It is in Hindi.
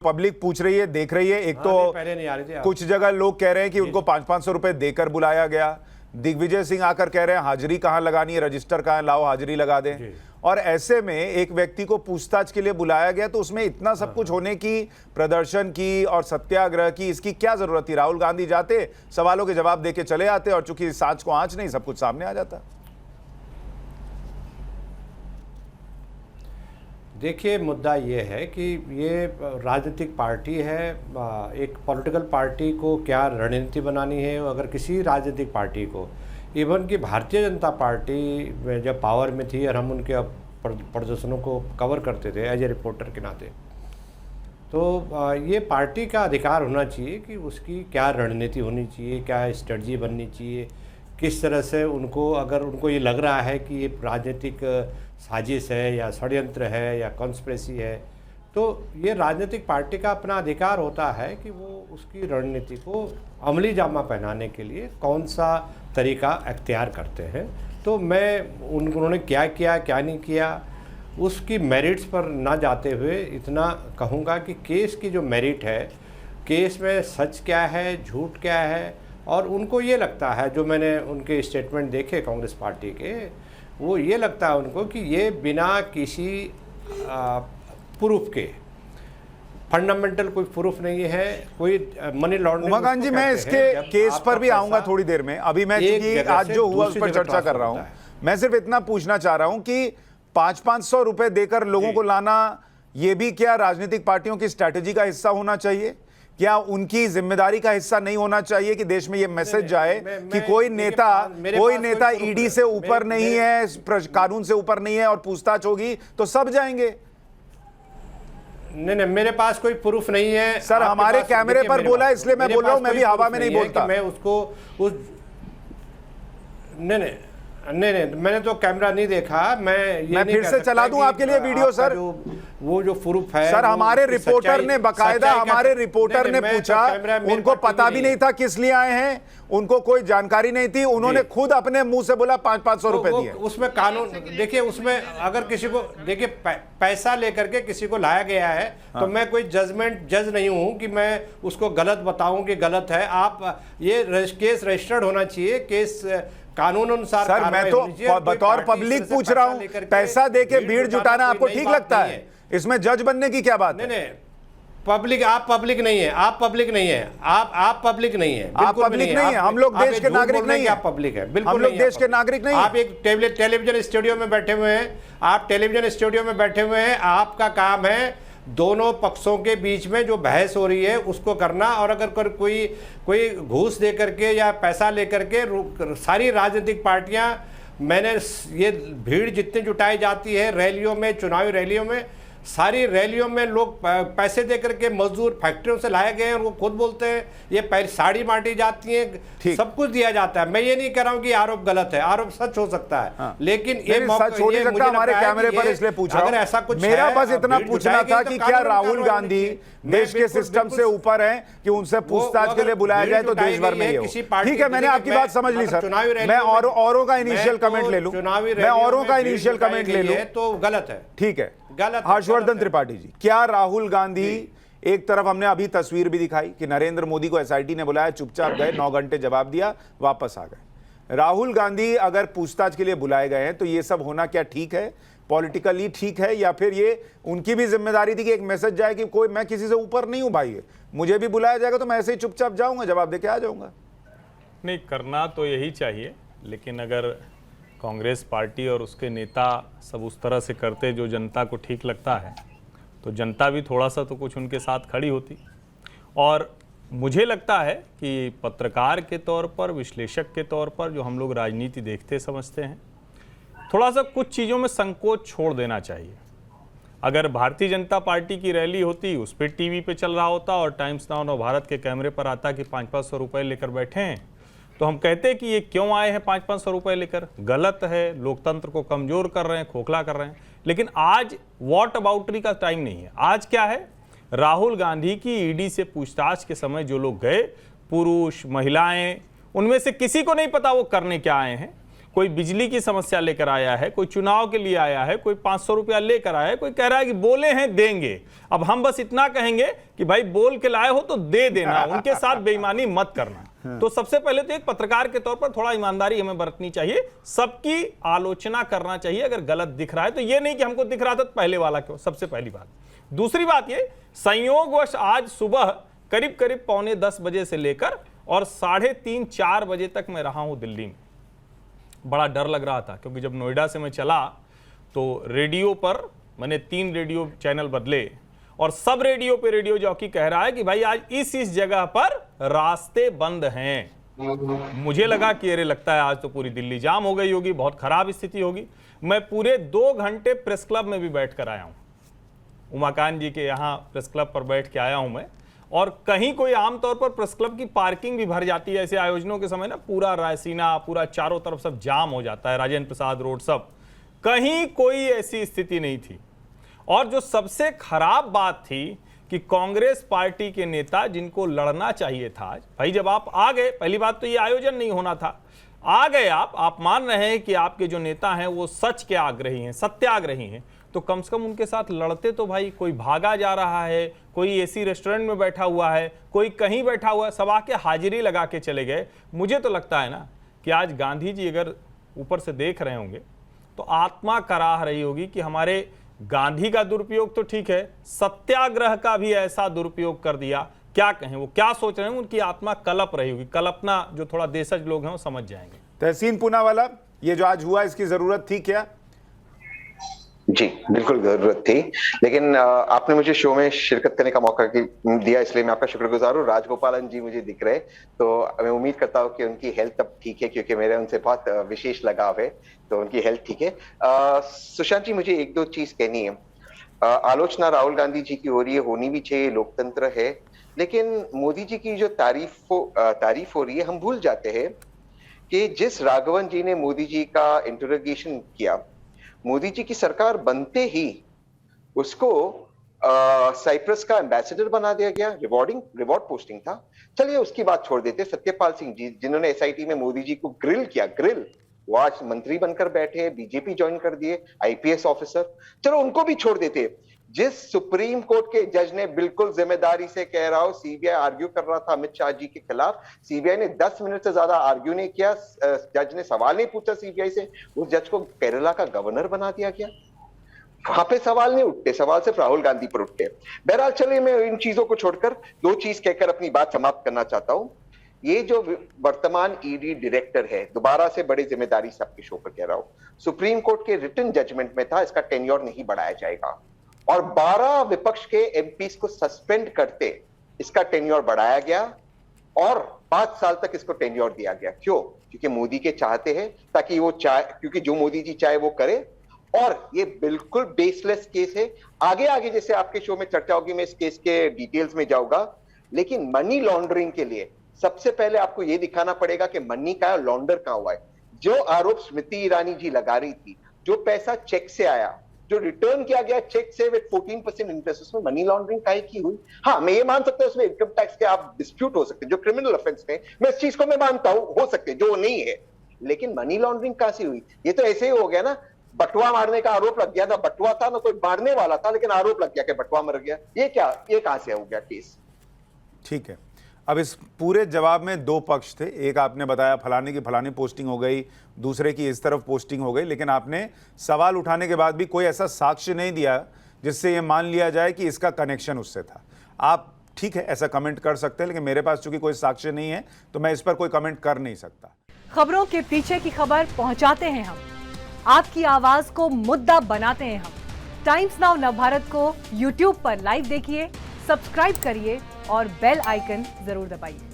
पब्लिक पूछ रही है, देख रही है। एक तो पहले नहीं आ रही थी। कुछ जगह लोग कह रहे हैं कि उनको 500-500 रुपए देकर बुलाया गया। दिग्विजय सिंह आकर कह रहे हैं हाजिरी कहां लगानी है, रजिस्टर कहां, लाओ हाजिरी लगा दें। और ऐसे में एक व्यक्ति को पूछताछ के लिए बुलाया गया, तो उसमें इतना सब कुछ होने की, प्रदर्शन की और सत्याग्रह की, इसकी क्या जरूरत थी? राहुल गांधी जाते, सवालों के जवाब देके चले आते और चूंकि सांच को आंच नहीं, सब कुछ सामने आ जाता। देखिए, मुद्दा ये है कि ये राजनीतिक पार्टी है, एक पॉलिटिकल पार्टी को क्या रणनीति बनानी है। अगर किसी राजनीतिक पार्टी को, इवन कि भारतीय जनता पार्टी में जब पावर में थी और हम उनके प्रदर्शनों को कवर करते थे एज ए रिपोर्टर के नाते, तो ये पार्टी का अधिकार होना चाहिए कि उसकी क्या रणनीति होनी चाहिए, क्या स्ट्रेटजी बननी चाहिए, किस तरह से उनको, अगर उनको ये लग रहा है कि ये राजनीतिक साजिश है या षड्यंत्र है या कॉन्स्पिरेसी है, तो ये राजनीतिक पार्टी का अपना अधिकार होता है कि वो उसकी रणनीति को अमली जामा पहनाने के लिए कौन सा तरीका अख्तियार करते हैं। तो मैं उन्होंने क्या किया, क्या नहीं किया, उसकी मेरिट्स पर ना जाते हुए इतना कहूँगा कि केस की जो मेरिट है, केस में सच क्या है, झूठ क्या है, और उनको ये लगता है, जो मैंने उनके स्टेटमेंट देखे कांग्रेस पार्टी के, वो ये लगता है उनको कि ये बिना किसी प्रूफ के, फंडामेंटल कोई प्रूफ नहीं है, कोई मनी लॉन्ड्रिंग। उमाकांत जी, मैं इसके केस पर भी आऊंगा थोड़ी देर में। अभी मैं आज जो हुआ उस पर चर्चा कर रहा हूं। मैं सिर्फ इतना पूछना चाह रहा हूं कि 500-500 रुपए देकर लोगों को लाना, ये भी क्या राजनीतिक पार्टियों की स्ट्रैटेजी का हिस्सा होना चाहिए? क्या उनकी जिम्मेदारी का हिस्सा नहीं होना चाहिए कि देश में यह मैसेज जाए कि कोई नेता ईडी से ऊपर नहीं है, कानून से ऊपर नहीं है, और पूछताछ होगी तो सब जाएंगे? नहीं, मेरे पास कोई प्रूफ नहीं है सर। हमारे कैमरे पर बोला, इसलिए मैं बोल रहा हूं, मैं भी हवा में नहीं बोलता। मैं उसको नहीं, मैंने तो कैमरा नहीं देखा। मैं फिर से चला दूं आपके लिए वीडियो सर। वो जो प्रूफ है सर, हमारे रिपोर्टर ने बकायदा, हमारे रिपोर्टर ने पूछा, उनको पता भी नहीं था किस लिए आए हैं, उनको कोई जानकारी नहीं थी, उन्होंने खुद अपने मुंह से बोला 500-500 रुपए दिए। उसमें कानून देखिए, उसमें अगर किसी को देखिए पैसा लेकर के किसी को लाया गया है, तो मैं कोई जज नहीं हूं कि मैं उसको गलत बताऊं कि गलत है। आप ये केस रजिस्टर्ड होना चाहिए, केस कानून अनुसार। सर, मैं तो बतौर पब्लिक पूछ रहा हूं, पैसा देके भीड़ जुटाना आपको ठीक लगता है? इसमें जज बनने की क्या बात है? नहीं, पब्लिक, आप पब्लिक नहीं है, आप पब्लिक नहीं है, आप पब्लिक नहीं है, आप पब्लिक नहीं है। हम लोग देश के नागरिक नहीं है। आप पब्लिक है, बिल्कुल हम लोग देश के नागरिक नहीं है। आप एक टेलीविजन स्टूडियो में बैठे हुए हैं, आप टेलीविजन स्टूडियो में बैठे हुए हैं, आपका काम है दोनों पक्षों के बीच में जो बहस हो रही है उसको करना। और अगर कोई घूस दे करके या पैसा लेकर के, सारी राजनीतिक पार्टियां, मैंने ये भीड़ जितनी जुटाई जाती है रैलियों में, चुनावी रैलियों में, सारी रैलियों में लोग पैसे देकर के मजदूर फैक्ट्रियों से लाए गए हैं, और वो खुद बोलते हैं ये साड़ी बांटी जाती है, सब कुछ दिया जाता है। मैं ये नहीं कह रहा हूं कि आरोप गलत है, आरोप सच हो सकता है। हाँ। लेकिन ये सच हो नहीं सकता हमारे कैमरे पर, इसलिए पूछ रहा हूं। अगर ऐसा कुछ मेरा बस इतना पूछना था कि क्या राहुल गांधी देश के सिस्टम से ऊपर है कि उनसे पूछताछ के लिए बुलाया जाए तो देश भर में ही हो? ठीक है, मैंने आपकी बात समझ ली सर। मैं औरों का इनिशियल कमेंट ले लूं, मैं औरों का इनिशियल कमेंट ले लूं तो गलत है। ठीक है, हर्षवर्धन त्रिपाठी जी, क्या राहुल गांधी, एक तरफ हमने अभी तस्वीर भी दिखाई कि नरेंद्र मोदी को एसआईटी ने बुलाया, चुपचाप गए, 9 घंटे जवाब दिया, वापस आ गए। राहुल गांधी अगर पूछताछ के लिए बुलाए गए हैं तो ये सब होना क्या ठीक है, पॉलिटिकली ठीक है, या फिर ये उनकी भी जिम्मेदारी थी कि एक मैसेज जाए कि कोई, मैं किसी से ऊपर नहीं हूं भाई, मुझे भी बुलाया जाएगा तो मैं ऐसे ही चुपचाप जाऊंगा, जवाब देके आ जाऊंगा? नहीं, करना तो यही चाहिए, लेकिन अगर कांग्रेस पार्टी और उसके नेता सब उस तरह से करते जो जनता को ठीक लगता है, तो जनता भी थोड़ा सा तो कुछ उनके साथ खड़ी होती। और मुझे लगता है कि पत्रकार के तौर पर, विश्लेषक के तौर पर, जो हम लोग राजनीति देखते समझते हैं, थोड़ा सा कुछ चीज़ों में संकोच छोड़ देना चाहिए। अगर भारतीय जनता पार्टी की रैली होती, उस पर टीवी पे चल रहा होता और टाइम्स नाउ और भारत के कैमरे पर आता कि 500-500 रुपये लेकर बैठे हैं, तो हम कहते कि ये क्यों आए हैं 500-500 रुपये लेकर, गलत है, लोकतंत्र को कमज़ोर कर रहे हैं, खोखला कर रहे हैं। लेकिन आज वॉट अबाउटरी का टाइम नहीं है। आज क्या है, राहुल गांधी की ईडी से पूछताछ के समय जो लोग गए, पुरुष, महिलाएं, उनमें से किसी को नहीं पता वो करने क्या आए हैं। कोई बिजली की समस्या लेकर आया है, कोई चुनाव के लिए आया है, कोई 500 रुपया लेकर आया है, कोई कह रहा है कि बोले हैं देंगे। अब हम बस इतना कहेंगे कि भाई बोल के लाए हो तो दे देना, उनके साथ बेईमानी मत करना। तो सबसे पहले तो एक पत्रकार के तौर पर थोड़ा ईमानदारी हमें बरतनी चाहिए, सबकी आलोचना करना चाहिए। अगर गलत दिख रहा है तो ये नहीं कि हमको दिख रहा था तो पहले वाला क्यों, सबसे पहली बात। दूसरी बात ये, संयोगवश आज सुबह करीब करीब 9:45 बजे से लेकर और 3:30-4 बजे तक मैं रहा हूं दिल्ली में। बड़ा डर लग रहा था क्योंकि जब नोएडा से मैं चला तो रेडियो पर मैंने 3 रेडियो चैनल बदले और सब रेडियो पे रेडियो जॉकी कह रहा है कि भाई आज इस जगह पर रास्ते बंद हैं। मुझे लगा कि अरे लगता है आज तो पूरी दिल्ली जाम हो गई होगी, बहुत खराब स्थिति होगी। मैं पूरे 2 घंटे प्रेस क्लब में भी बैठ कर आया हूं, उमाकांत जी के यहाँ प्रेस क्लब पर बैठ के आया हूं मैं। और कहीं कोई आमतौर पर प्रेस क्लब की पार्किंग भी भर जाती है ऐसे आयोजनों के समय ना, पूरा रायसीना, पूरा चारों तरफ सब जाम हो जाता है, राजेंद्र प्रसाद रोड सब, कहीं कोई ऐसी स्थिति नहीं थी। और जो सबसे खराब बात थी कि कांग्रेस पार्टी के नेता जिनको लड़ना चाहिए था, आज भाई जब आप आ गए, पहली बात तो ये आयोजन नहीं होना था, आ गए आप मान रहे हैं कि आपके जो नेता हैं वो सच के आग्रही हैं, सत्याग्रही हैं, तो कम से कम उनके साथ लड़ते तो भाई। कोई भागा जा रहा है, कोई एसी रेस्टोरेंट में बैठा हुआ है, कोई कहीं बैठा हुआ है, सब आके हाजिरी लगा के चले गए। मुझे तो लगता है ना कि आज गांधी जी अगर ऊपर से देख रहे होंगे तो आत्मा कराह रही होगी कि हमारे गांधी का दुरुपयोग तो ठीक है, सत्याग्रह का भी ऐसा दुरुपयोग कर दिया। क्या कहें, वो क्या सोच रहे हैं, उनकी आत्मा कलप रही होगी। कल्पना जो थोड़ा देशज लोग हैं वो समझ जाएंगे। तहसीन पूनावाला, ये जो आज हुआ इसकी जरूरत थी क्या? जी बिल्कुल जरूरत थी, लेकिन आपने मुझे शो में शिरकत करने का मौका दिया, इसलिए मैं आपका शुक्रगुजार हूँ। राजगोपालन जी मुझे दिख रहे, तो मैं उम्मीद करता हूँ कि उनकी हेल्थ अब ठीक है, क्योंकि मेरे उनसे बहुत विशेष लगाव है, तो उनकी हेल्थ ठीक है। सुशांत जी, मुझे 1-2 चीज कहनी है। आलोचना राहुल गांधी जी की हो रही है, होनी भी चाहिए, लोकतंत्र है, लेकिन मोदी जी की जो तारीफ हो रही है, हम भूल जाते हैं कि जिस राघवन जी ने मोदी जी का इंटरोगेशन किया, मोदी जी की सरकार बनते ही उसको साइप्रस का एम्बेसडर बना दिया गया, रिवॉर्ड पोस्टिंग था। चलिए उसकी बात छोड़ देते। सत्यपाल सिंह जी जिन्होंने एसआईटी में मोदी जी को ग्रिल किया, वो आज मंत्री बनकर बैठे, बीजेपी ज्वाइन कर दिए, आईपीएस ऑफिसर, चलो उनको भी छोड़ देते। जिस सुप्रीम कोर्ट के जज ने बिल्कुल जिम्मेदारी से कह रहा हूं, सीबीआई आर्ग्यू कर रहा था अमित शाह जी के खिलाफ, सीबीआई ने 10 मिनट से ज्यादा आर्ग्यू नहीं किया, जज ने सवाल नहीं पूछा सीबीआई से, उस जज को केरला का गवर्नर बना दिया गया। वहां पे सवाल नहीं उठते, सवाल सिर्फ राहुल गांधी पर उठते। बहरहाल चलिए, मैं इन चीजों को छोड़कर 2 चीज कहकर अपनी बात समाप्त करना चाहता हूं। ये जो वर्तमान ईडी डायरेक्टर है, दोबारा से बड़ी जिम्मेदारी से आपके शो पर कह रहा हूं, सुप्रीम कोर्ट के रिटन जजमेंट में था इसका टेन्योर नहीं बढ़ाया जाएगा, और 12 विपक्ष के एमपीस को सस्पेंड करते इसका टेन्योर बढ़ाया गया और 5 साल तक इसको टेन्योर दिया गया। क्यों? क्योंकि मोदी के चाहते हैं, ताकि वो चाहे, क्योंकि जो मोदी जी चाहे वो करे। और ये बिल्कुल बेसलेस केस है। आगे जैसे आपके शो में चर्चा होगी, मैं इस केस के डिटेल्स में जाऊंगा, लेकिन मनी लॉन्ड्रिंग के लिए सबसे पहले आपको यह दिखाना पड़ेगा कि मनी का लॉन्डर कहां हुआ है। जो आरोप स्मृति ईरानी जी लगा रही थी, जो पैसा चेक से आया, जो रिटर्न किया गया चेक से विद 14% इंटरेस्ट, उसमें मनी लॉन्ड्रिंग काहे की हुई? हाँ, मैं ये मान सकता हूं उसमें इनकम टैक्स के आप डिस्प्यूट हो सकते हैं, जो क्रिमिनल ऑफेंस है, मैं इस चीज को मैं मानता हूं, हो सकते जो नहीं है, लेकिन मनी लॉन्ड्रिंग कहां से हुई? ये तो ऐसे ही हो गया ना, बटुआ मारने का आरोप लग गया था, बटुआ था ना कोई मारने वाला था, लेकिन आरोप लग गया कि बटुआ मर गया। ये कहां से हो गया केस? ठीक है, अब इस पूरे जवाब में 2 पक्ष थे। एक आपने बताया फलाने की फलानी पोस्टिंग हो गई, दूसरे की इस तरफ पोस्टिंग हो गई, लेकिन आपने सवाल उठाने के बाद भी कोई ऐसा साक्ष्य नहीं दिया जिससे ये मान लिया जाए कि इसका कनेक्शन उससे था। आप ठीक है ऐसा कमेंट कर सकते हैं, लेकिन मेरे पास चूंकि कोई साक्ष्य नहीं है तो मैं इस पर कोई कमेंट कर नहीं सकता। खबरों के पीछे की खबर पहुंचाते हैं हम, आपकी आवाज को मुद्दा बनाते हैं हम। टाइम्स नाउ नवभारत को यूट्यूब पर लाइव देखिए, सब्सक्राइब करिए और बेल आइकन जरूर दबाइए।